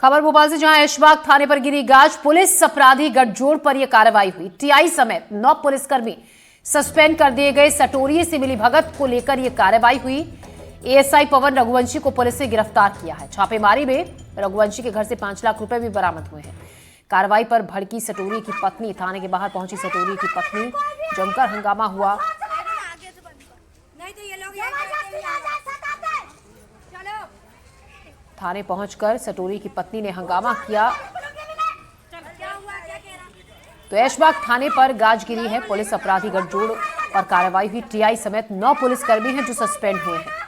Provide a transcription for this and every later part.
खबर भोपाल से, जहां ऐशबाग थाने पर गिरी गाज। पुलिस अपराधी गठजोड़ पर यह कार्रवाई हुई। टीआई समेत 9 पुलिसकर्मी सस्पेंड कर दिए गए। सटोरिये से मिली भगत को लेकर यह कार्रवाई हुई। एएसआई पवन रघुवंशी को पुलिस ने गिरफ्तार किया है। छापेमारी में रघुवंशी के घर से 5 लाख रुपए भी बरामद हुए हैं। कार्रवाई पर भड़की सटोरिये की पत्नी। थाने के बाहर पहुंची सटोरिये की पत्नी, जमकर हंगामा हुआ। थाने पहुंचकर सटोरिये की पत्नी ने हंगामा किया। तो ऐशबाग थाने पर गाज गिरी है। पुलिस अपराधी गठजोड़ पर कार्रवाई हुई। टीआई समेत 9 पुलिसकर्मी हैं जो सस्पेंड हुए हैं।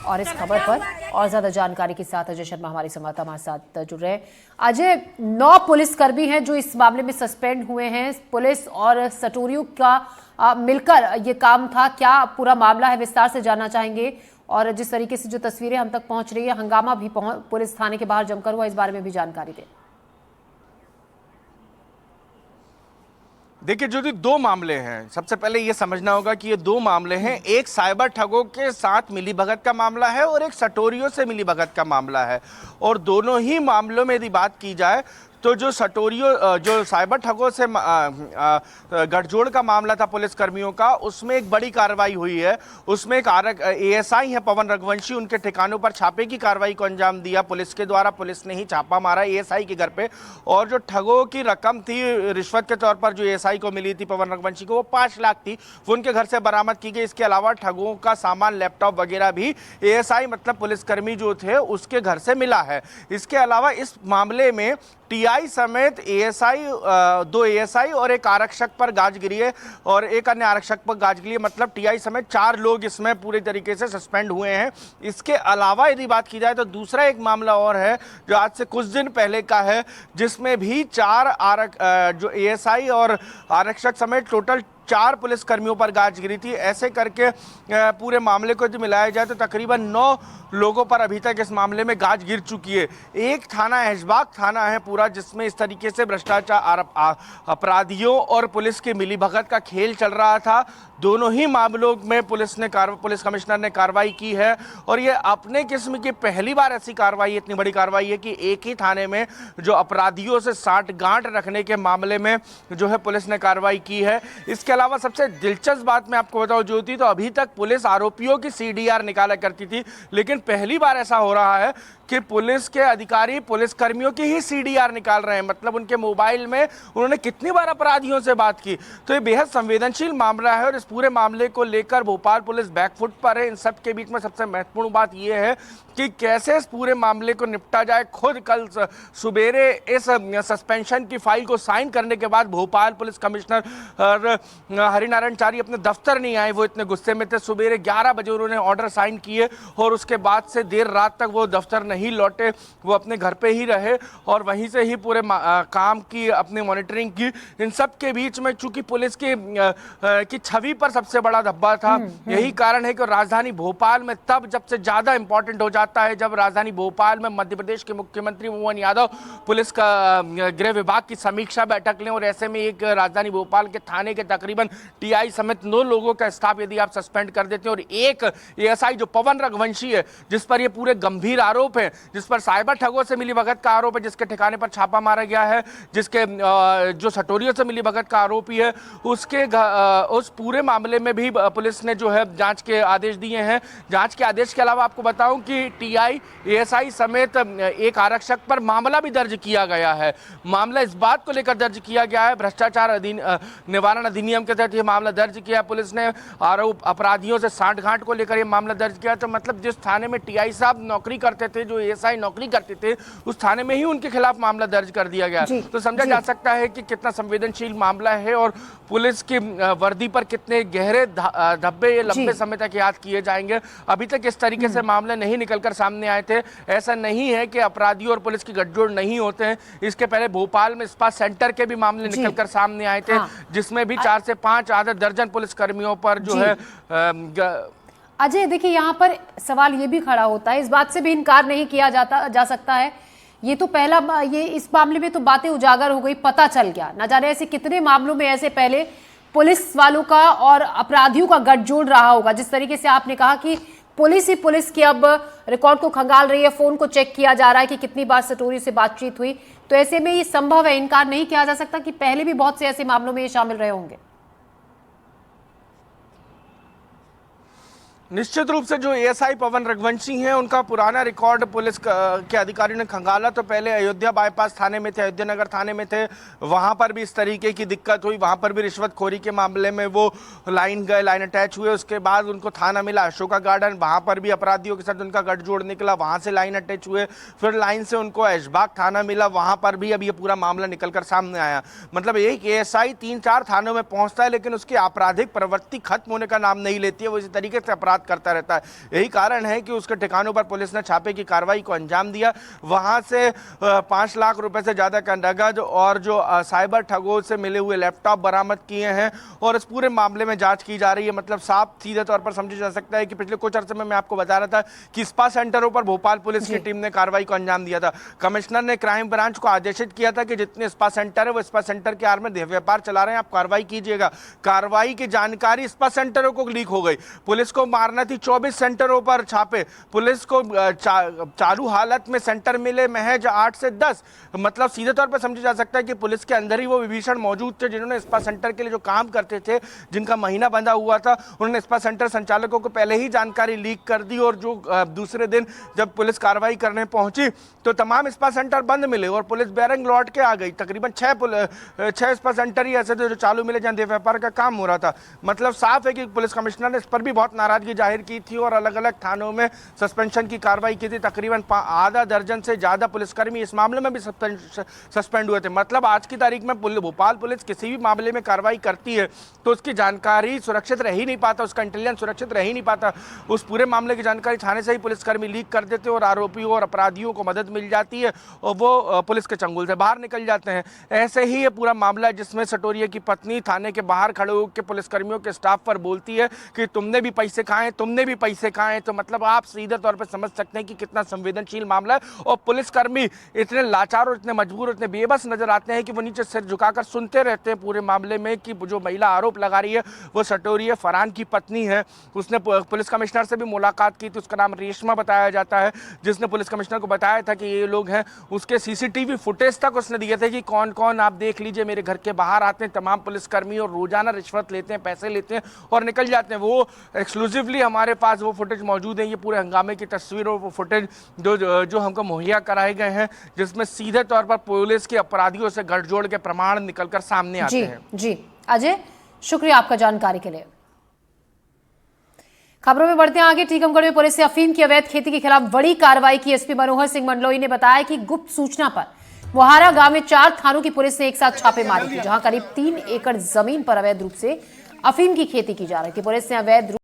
और इस खबर पर और ज्यादा जानकारी के साथ अजय शर्मा हमारे संवाददाता हमारे साथ जुड़ रहे हैं। अजय, 9 पुलिसकर्मी हैं जो इस मामले में सस्पेंड हुए हैं। पुलिस और सटोरियों का मिलकर ये काम था। क्या पूरा मामला है, विस्तार से जानना चाहेंगे। और जिस तरीके से जो तस्वीरें हम तक पहुंच रही है, हंगामा भी पुलिस थाने के बाहर जमकर हुआ, इस बारे में भी जानकारी दें। देखिए ज्योति, 2 मामले हैं। सबसे पहले ये समझना होगा कि ये 2 मामले हैं। एक साइबर ठगों के साथ मिलीभगत का मामला है और एक सटोरियों से मिलीभगत का मामला है। और दोनों ही मामलों में यदि बात की जाए तो जो साइबर ठगों से गठजोड़ का मामला था पुलिसकर्मियों का, उसमें एक बड़ी कार्रवाई हुई है। उसमें एक एएसआई है पवन रघुवंशी, उनके ठिकानों पर छापे की कार्रवाई को अंजाम दिया पुलिस के द्वारा। पुलिस ने ही छापा मारा एएसआई के घर पे। और जो ठगों की रकम थी रिश्वत के तौर पर जो एएसआई को मिली थी पवन रघुवंशी को, वो 5 लाख थी, वो उनके घर से बरामद की गई। इसके अलावा ठगों का सामान, लैपटॉप वगैरह भी एएसआई मतलब पुलिसकर्मी जो थे उसके घर से मिला है। इसके अलावा इस मामले में टीआई समेत एएसआई, 2 एएसआई और एक आरक्षक पर गाज गिरी है और एक अन्य आरक्षक पर गाज गिरी है। मतलब टीआई समेत 4 लोग इसमें पूरी तरीके से सस्पेंड हुए हैं। इसके अलावा यदि बात की जाए तो दूसरा एक मामला और है जो आज से कुछ दिन पहले का है, जिसमें भी 4 जो एएसआई और आरक्षक समेत टोटल 4 पुलिसकर्मियों पर गाज गिरी थी। ऐसे करके पूरे मामले को यदि मिलाया जाए तो तकरीबन 9 लोगों पर अभी तक इस मामले में गाज गिर चुकी है। एक थाना ऐशबाग थाना है पूरा, जिसमें इस तरीके से भ्रष्टाचार, अपराधियों और पुलिस की मिलीभगत का खेल चल रहा था। दोनों ही मामलों में पुलिस कमिश्नर ने कार्रवाई की है। और ये अपने किस्म की पहली बार ऐसी कार्रवाई, इतनी बड़ी कार्रवाई है कि एक ही थाने में जो अपराधियों से साठगांठ रखने के मामले में जो है पुलिस ने कार्रवाई की है। इसके अलावा सबसे दिलचस्प बात मैं आपको बताऊं ज्योति, तो अभी तक पुलिस आरोपियों की सीडीआर निकाला करती थी, लेकिन पहली बार ऐसा हो रहा है कि पुलिस के अधिकारी पुलिसकर्मियों की ही सीडीआर निकाल रहे हैं। मतलब उनके मोबाइल में उन्होंने कितनी बार अपराधियों से बात की। तो ये बेहद संवेदनशील मामला है और इस पूरे मामले को लेकर भोपाल पुलिस बैकफुट पर है। इन सब के बीच में सबसे महत्वपूर्ण बात यह है कि कैसे इस पूरे मामले को निपटा जाए। खुद कल सुबेरे इस सस्पेंशन की फाइल को साइन करने के बाद भोपाल पुलिस कमिश्नर हरिनारायण चारी अपने दफ्तर नहीं आए, वो इतने गुस्से में थे। सुबेरे 11 बजे उन्होंने ऑर्डर साइन किए और उसके बाद से देर रात तक वो दफ्तर नहीं लौटे, वो अपने घर पे ही रहे और वहीं से ही पूरे काम की, अपनी मॉनिटरिंग की। इन सब के बीच में चूंकि पुलिस की छवि पर सबसे बड़ा धब्बा था, यही कारण है कि राजधानी भोपाल में तब जब से ज्यादा इंपॉर्टेंट हो जाता है जब राजधानी भोपाल में मध्य प्रदेश के मुख्यमंत्री मोहन यादव पुलिस का गृह विभाग की समीक्षा बैठक लें। और ऐसे में एक राजधानी भोपाल के थाने के तकरीबन टीआई समेत 9 लोगों का स्टाफ यदि आप सस्पेंड कर देते हैं और एक एएसआई जो पवन रघुवंशी है, जिस पर ये पूरे गंभीर आरोप है, जिस पर साइबर ठगों से मिलीभगत का आरोप है, जिसके ठिकाने पर छापा मारा गया है, जिसके जो सटोरियों से मिलीभगत का आरोपी है, उसके उस पूरे मामले में भी पुलिस ने जो है जांच के आदेश दिए हैं। जांच के आदेश के अलावा आपको बताऊं कि टीआई, एएसआई समेत एक आरक्षक पर मामला भी दर्ज किया गया है। मामला इस बात को लेकर दर्ज किया गया है, भ्रष्टाचार निवारण अधिनियम के तहत यह मामला दर्ज किया पुलिस ने। आरोप अपराधियों से साठगांठ को लेकर यह मामला दर्ज किया। तो मतलब जिस थाने में टीआई साहब नौकरी करते थे, जो एएसआई नौकरी करते थे, उस थाने में ही उनके खिलाफ मामला दर्ज कर दिया गया। तो समझा जा सकता है कि कितना संवेदनशील मामला है और पुलिस की वर्दी पर कितने गहरे धब्बे ये लंबे समय तक याद किए जाएंगे। अभी तक इस तरीके से मामले नहीं निकलकर सामने आए थे। ऐसा नहीं है कि अपराधियों और पुलिस की गठजोड़ नहीं होते हैं। इसके पहले भोपाल में स्पा सेंटर के भी मामले निकलकर सामने आए थे, जिसमें भी 4 से 5 आधा दर्जन पुलिसकर्मियों पर जो है अजय, देखिए यहाँ पर सवाल ये भी खड़ा होता है, इस बात से भी इनकार नहीं किया जा सकता है, ये तो पहला, ये इस मामले में तो बातें उजागर हो गई, पता चल गया। न जाने ऐसे कितने मामलों में ऐसे पहले पुलिस वालों का और अपराधियों का गठजोड़ रहा होगा। जिस तरीके से आपने कहा कि पुलिस ही पुलिस की अब रिकॉर्ड को खंगाल रही है, फोन को चेक किया जा रहा है कि कितनी बार सटोरी से बातचीत हुई, तो ऐसे में ये संभव है, इनकार नहीं किया जा सकता कि पहले भी बहुत से ऐसे मामलों में ये शामिल रहे होंगे। निश्चित रूप से जो एएसआई पवन रघुवंशी हैं उनका पुराना रिकॉर्ड पुलिस के अधिकारियों ने खंगाला। तो पहले अयोध्या बाईपास थाने में थे, अयोध्या नगर थाने में थे, वहां पर भी इस तरीके की दिक्कत हुई, वहां पर भी रिश्वतखोरी के मामले में वो लाइन गए, लाइन अटैच हुए। उसके बाद उनको थाना मिला अशोका गार्डन, वहां पर भी अपराधियों के साथ उनका गठजोड़ निकला, वहां से लाइन अटैच हुए। फिर लाइन से उनको ऐशबाग थाना मिला, वहां पर भी अब ये पूरा मामला निकलकर सामने आया। मतलब एक एएसआई 3-4 थानों में पहुंचता है लेकिन उसकी आपराधिक प्रवृत्ति खत्म होने का नाम नहीं लेती है, वो इसी तरीके से अपराध करता रहता है। यही कारण है कि उसके ठिकानों पर पुलिस ने छापे की कार्रवाई को अंजाम दिया। वहां से 5 लाख रुपए से ज्यादा का नगद और जो साइबर ठगों से मिले हुए लैपटॉप बरामद किए हैं और इस पूरे मामले में जांच की जा रही है। मतलब साफ सीधे तौर पर समझा जा सकता है कि पिछले कुछ अर्से में मैं आपको बता रहा था कि स्पा सेंटरों पर भोपाल पुलिस की टीम ने कार्रवाई को अंजाम दिया था। कमिश्नर ने क्राइम ब्रांच को आदेशित किया था कि जितने स्पा सेंटर है वो स्पा सेंटर के आड़ में देह व्यापार चला रहे हैं, आप कार्रवाई कीजिएगा। कार्रवाई की जानकारी स्पा सेंटरों को लीक हो गई। पुलिस को मारना थी 24 सेंटरों पर छापे, पुलिस को चालू हालत में सेंटर मिले महज 8 से 10। मतलब सीधे तौर पर समझा जा सकता है कि पुलिस के अंदर ही वो विभीषण मौजूद थे जिन्होंने स्पा सेंटर के लिए जो काम करते थे, जिनका महीना बंधा हुआ था, उन्होंने स्पा सेंटर संचालकों को पहले ही जानकारी लीक कर दी। और जो दूसरे दिन जब पुलिस कार्रवाई करने पहुंची तो तमाम स्पा सेंटर बंद मिले और पुलिस बैरंग लौट के आ गई। तकरीबन 6 स्पा सेंटर ही ऐसे थे जो चालू मिले जहां देह व्यापार का काम हो रहा था। मतलब साफ है कि पुलिस कमिश्नर ने इस पर भी बहुत नाराजगी जाहिर की थी और अलग अलग थानों में सस्पेंशन की कार्रवाई की थी। तकरीबन आधा दर्जन से ज्यादा पुलिसकर्मी इस मामले में भी सस्पेंड हुए थे। मतलब आज की तारीख में भोपाल पुलिस किसी भी मामले में कार्रवाई करती है तो उसकी जानकारी सुरक्षित रह ही नहीं पाता, उसका इंटेलिजेंस सुरक्षित रह ही नहीं पाता। उस पूरे मामले की जानकारी थाने से ही पुलिसकर्मी लीक कर देते और आरोपियों और अपराधियों को मदद मिल जाती है और वो पुलिस के चंगुल से बाहर निकल जाते हैं। ऐसे ही ये पूरा मामला है जिसमें सटोरिया की पत्नी थाने के बाहर खड़े होकर पुलिसकर्मियों के स्टाफ पर बोलती है कि तुमने भी पैसे खाए, तुमने भी पैसे खाए। तो मतलब आप सीधे तौर पर समझ सकते हैं कि कितना संवेदनशील मामला है और पुलिसकर्मी इतने लाचार और इतने मजबूर और इतने बेबस नजर आते हैं कि वो नीचे सिर झुकाकर सुनते रहते हैं पूरे मामले में कि जो महिला आरोप लगा रही है वो सटोरिया फरहान की पत्नी है। उसने पुलिस कमिश्नर से भी मुलाकात की थी, उसका नाम रेशमा बताया जाता है, जिसने पुलिस कमिश्नर को बताया था कि ये लोग हैं। उसके सीसीटीवी फुटेज तक उसने दिए थे कि कौन कौन आप देख लीजिए मेरे घर के बाहर आते हैं तमाम पुलिसकर्मी और रोजाना रिश्वत लेते हैं, पैसे लेते हैं और निकल जाते हैं। वो एक्सक्लूसिवली हमारे पास वो फुटेज मौजूद है, ये पूरे हंगामे की तस्वीर और वो फुटेज जो हमको मुहैया कराए गए हैं जिसमें सीधे तौर पर पुलिस के अपराधियों से गठजोड़ के प्रमाण निकलकर सामने आते हैं। जी अजय, शुक्रिया आपका जानकारी के लिए। खबरों में बढ़ते हैं आगे। टीकमगढ़ में पुलिस ने अफीम की अवैध खेती के खिलाफ बड़ी कार्रवाई की। एसपी मनोहर सिंह मंडलोई ने बताया कि गुप्त सूचना पर मोहारा गांव में 4 थानों की पुलिस ने एक साथ छापे मारे थे, जहां करीब 3 एकड़ जमीन पर अवैध रूप से अफीम की खेती की जा रही थी। पुलिस ने अवैध